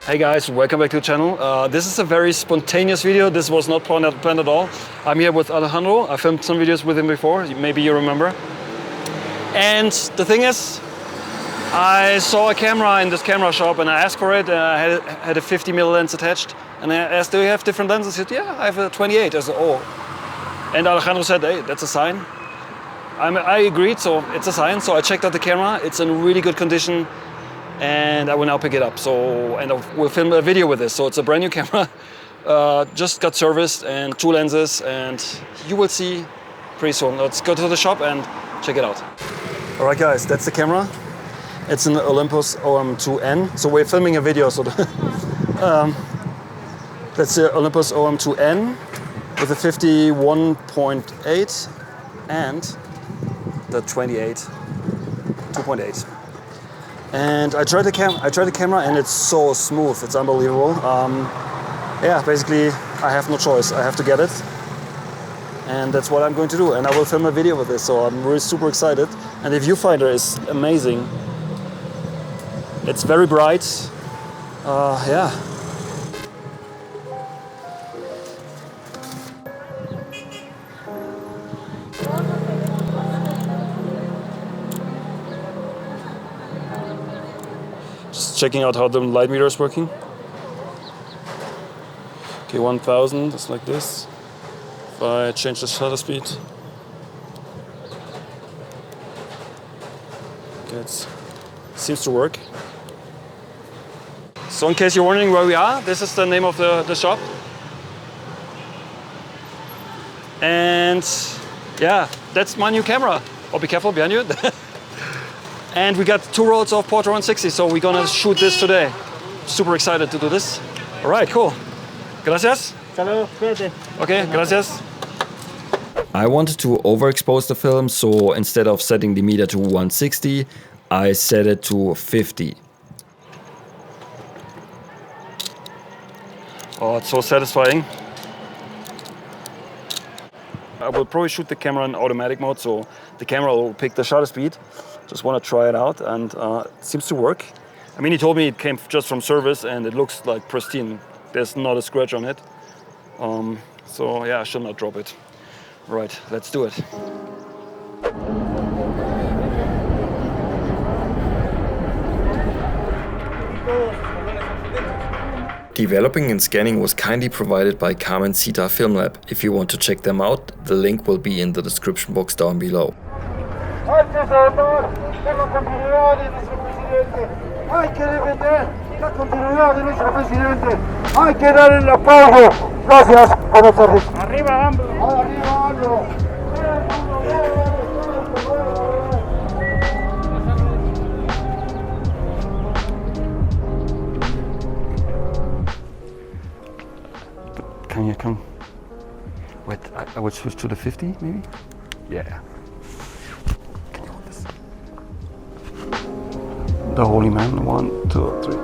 Hey guys, welcome back to the channel. This is a very spontaneous video. This was not planned at all. I'm here with Alejandro. I filmed some videos with him before, maybe you remember. And the thing is, I saw a camera in this camera shop and I asked for it. I had a 50mm lens attached. And I asked, do you have different lenses? He said, yeah, I have a 28. I said, oh. And Alejandro said, hey, that's a sign. I agreed, so it's a sign. So I checked out the camera. It's in really good condition. And I will now pick it up. And we'll film a video with this. So it's a brand new camera, just got serviced and 2 lenses, and you will see pretty soon. Let's go to the shop and check it out. All right, guys, that's the camera. It's an Olympus OM2N. So we're filming a video. So that's the Olympus OM2N with a 51.8 and the 28 2.8. And I tried the camera and it's so smooth, it's unbelievable. Yeah, basically I have no choice, I have to get it. And that's what I'm going to do. And I will film a video with this, so I'm really super excited. And the viewfinder is amazing. It's very bright. Yeah. Just checking out how the light meter is working. Okay, 1000, it's like this. If I change the shutter speed. Okay, it seems to work. So in case you're wondering where we are, this is the name of the shop. And yeah, that's my new camera. Oh, be careful behind you. And we got 2 rolls of Portra 160, so we're gonna shoot this today. Super excited to do this. All right, cool. Gracias. Okay, gracias. I wanted to overexpose the film, so instead of setting the meter to 160, I set it to 50. Oh, it's so satisfying. I will probably shoot the camera in automatic mode, so the camera will pick the shutter speed. Just want to try it out, and it seems to work. I mean, he told me it came just from service and it looks like pristine. There's not a scratch on it. So yeah, I should not drop it. Right, let's do it. Developing and scanning was kindly provided by Carmencita Film Lab. If you want to check them out, the link will be in the description box down below. Hay que salvar la continuidad de nuestro presidente. Hay que defender la continuidad de nuestro presidente. Hay que dar el apoyo. Gracias. Buenas tardes. Arriba, AMLO. Arriba, AMLO. Can you come? Wait, I would switch to the 50 maybe? Yeah. The Holy Man, 1, 2, 3.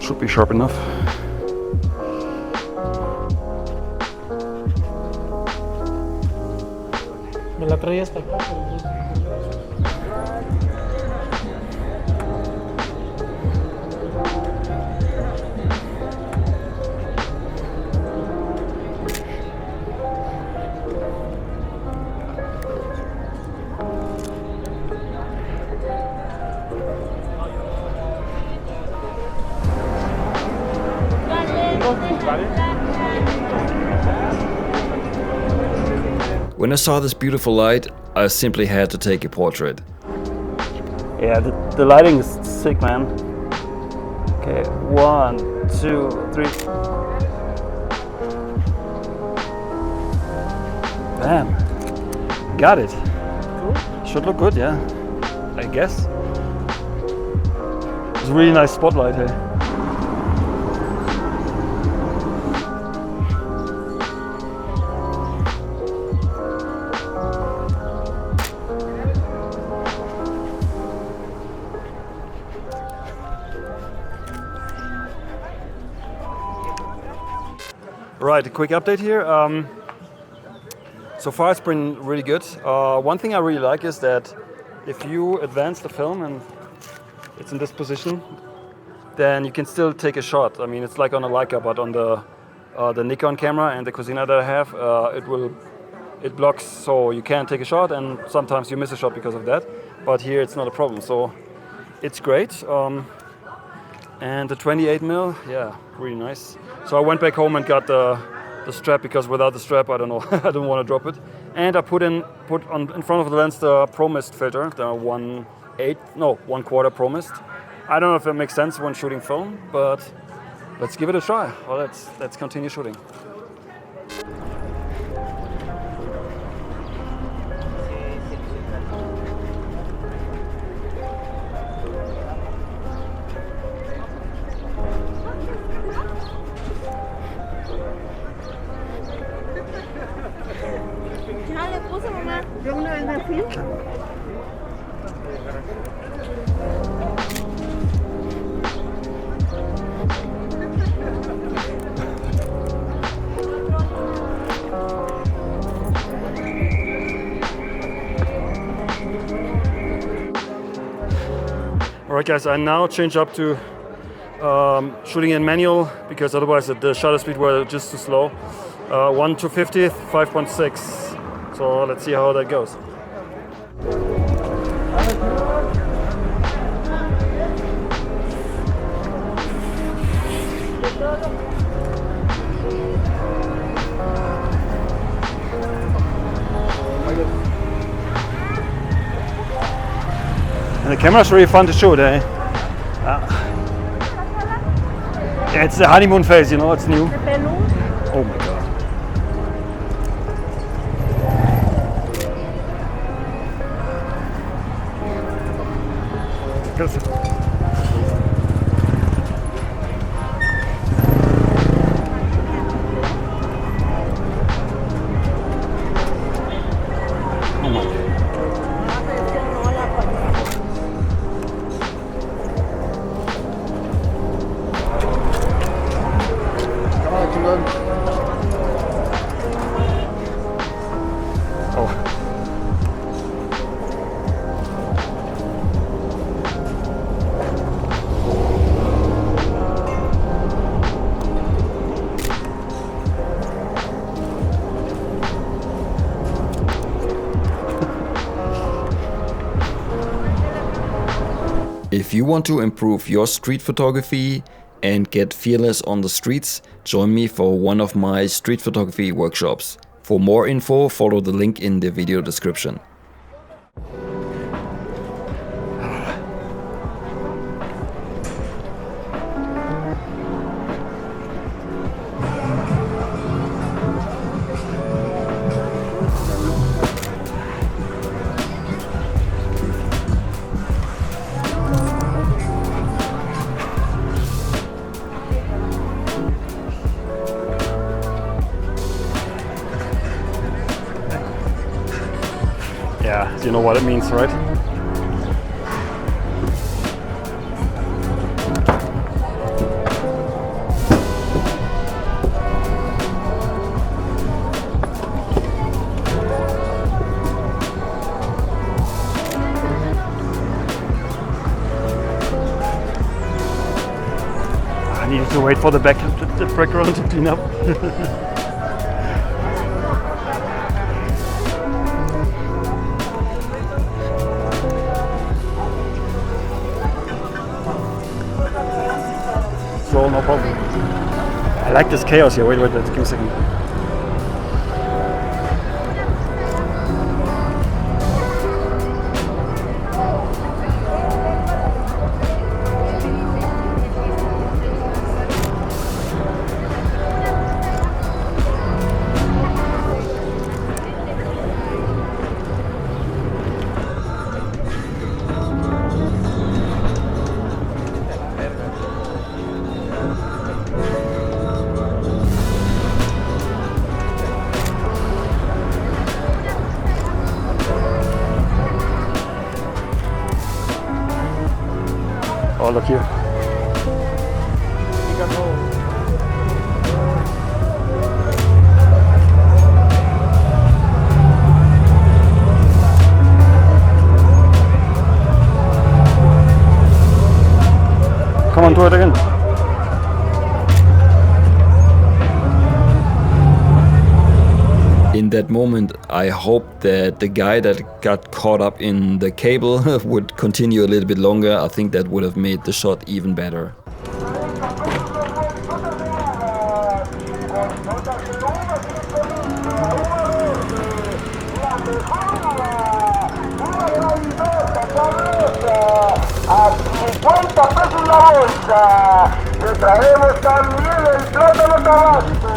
Should be sharp enough. Me la traía hasta acá. When I saw this beautiful light, I simply had to take a portrait. Yeah, the lighting is sick, man. Okay, 1, 2, 3. Bam. Got it. Cool. Should look good, yeah. I guess. It's a really nice spotlight here. Right, a quick update here. So far it's been really good. One thing I really like is that if you advance the film and it's in this position, then you can still take a shot. I mean, it's like on a Leica, but on the Nikon camera and the Cosina that I have, it blocks, so you can't take a shot, and sometimes you miss a shot because of that. But here it's not a problem, so it's great. And the 28mm, yeah, really nice. So I went back home and got the strap, because without the strap, I don't know, I don't want to drop it. And I put in front of the lens the Pro Mist filter, the 1/4 Pro Mist. I don't know if it makes sense when shooting film, but let's give it a try. Well, let's continue shooting. Ya le puse, mamá. De una vez me fui. Alright guys, I now change up to shooting in manual, because otherwise the shutter speed were just too slow. 1/250, 5.6. So let's see how that goes. And the camera's really fun to shoot, eh? Yeah, it's the honeymoon phase, you know, it's new. Oh my god. Oh my god. Oh. If you want to improve your street photography and get fearless on the streets, join me for one of my street photography workshops. For more info, follow the link in the video description. Yeah, you know what it means, right? I needed to wait for the background to clean up. Slow, no problem. I like this chaos here. Wait, give me a second. Oh, look here. on, do it again. In that moment, I hoped that the guy that got caught up in the cable would continue a little bit longer. I think that would have made the shot even better. A 50 pesos la bolsa. Le traemos también el plátano tabasco.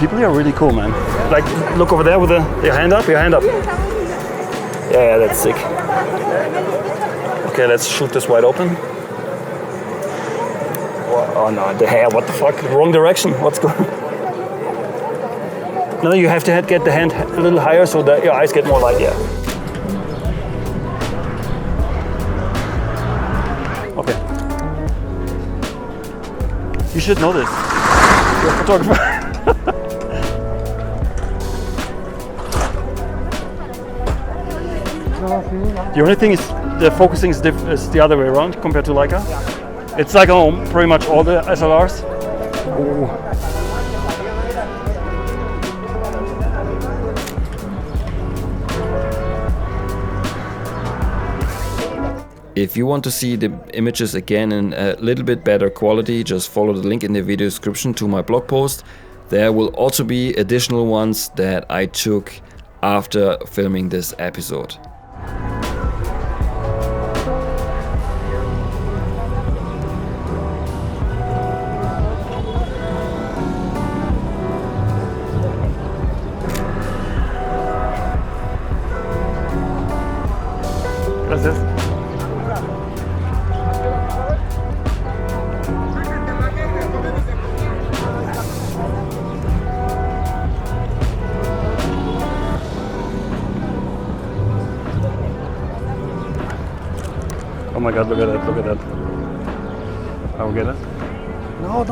People here are really cool, man. Like, look over there with your hand up, Yeah, that's sick. Okay, let's shoot this wide open. Oh no, the hair, what the fuck? Wrong direction, what's going on? No, you have to get the hand a little higher so that your eyes get more light, yeah. Okay. You should know this. You're a photographer. The only thing is the focusing is the other way around compared to Leica. It's like on pretty much all the SLRs. Ooh. If you want to see the images again in a little bit better quality, just follow the link in the video description to my blog post. There will also be additional ones that I took after filming this episode. Gracias. Oh my god, look at that, look at that. I will get it. No.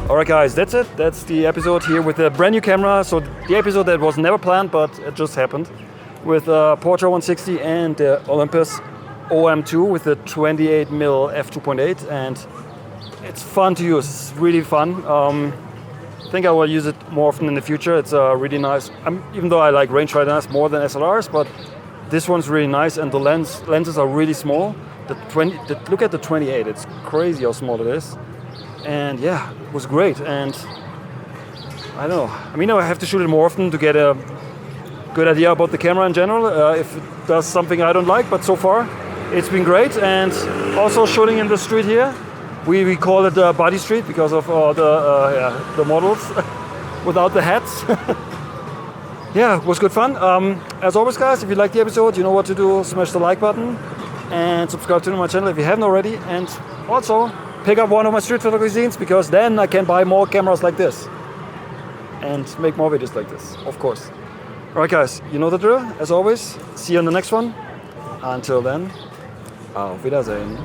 Alright guys, that's it. That's the episode here with a brand new camera. So the episode that was never planned, but it just happened. With Portra 160 and Olympus OM2 with the 28mm f2.8, and it's fun to use. It's really fun. I think I will use it more often in the future. It's really nice. Even though I like rangefinder more than SLRs, but this one's really nice, and the lenses are really small. Look at the 28. It's crazy how small it is. And yeah, it was great. And I don't know. I mean, I have to shoot it more often to get a good idea about the camera in general, if it does something I don't like, but so far it's been great. And also shooting in the street here, we call it Body Street because of the models without the hats. Yeah, it was good fun. As always guys, if you liked the episode, you know what to do. Smash the like button and subscribe to my channel if you haven't already, and also pick up one of my street photography zines, because then I can buy more cameras like this and make more videos like this, of course. Alright guys, you know the drill. As always, see you on the next one. Until then, auf Wiedersehen.